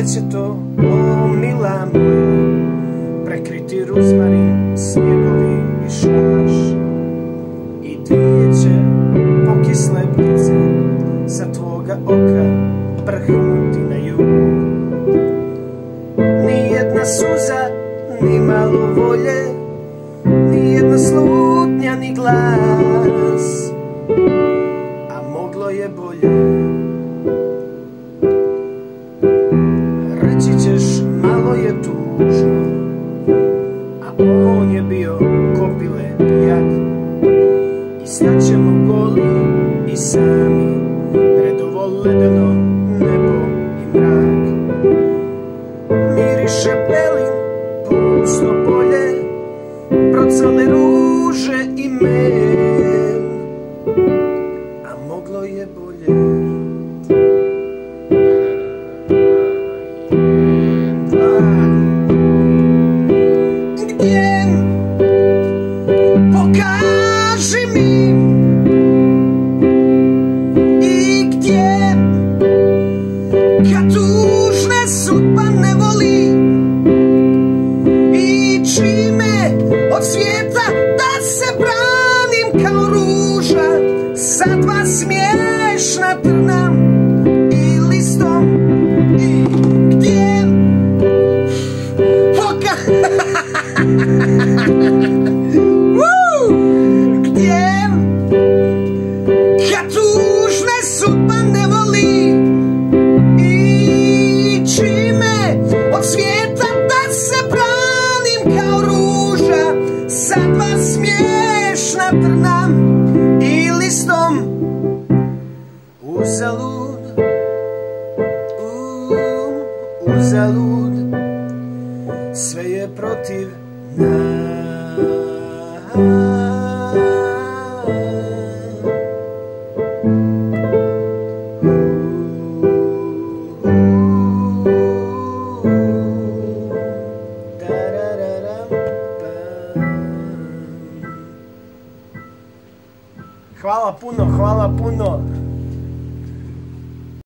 sve će to, o mila moja, prekriti ruzmarin, snjegovi i šaš. I dvije će pokisle blice sa tvoga oka prhnuti na jug. Nijedna suza, ni malo volje, nijedna slutnja, ni glas, a moglo je bolje. Reći ćeš malo je tužno, a on je bio kopile pijak. I staćemo goli i sami pred ovo ledeno nebo i mrak. Miriše pelin, pusto polje, procale ruže i med, a moglo je bolje. Gdje? Pokaži mi. I gdje? Kad tužne sudba ne voli, i čime od svijeta da se branim kao ruža sa dva smiješna trna i listom. I gdje? Gdje? Kad tužne sudba ne voli, i čime od svijeta da se branim kao ruža sa dva smiješna trna i listom. Uzalud, uzalud, sve je protiv nas. Hvala puno, hvala puno.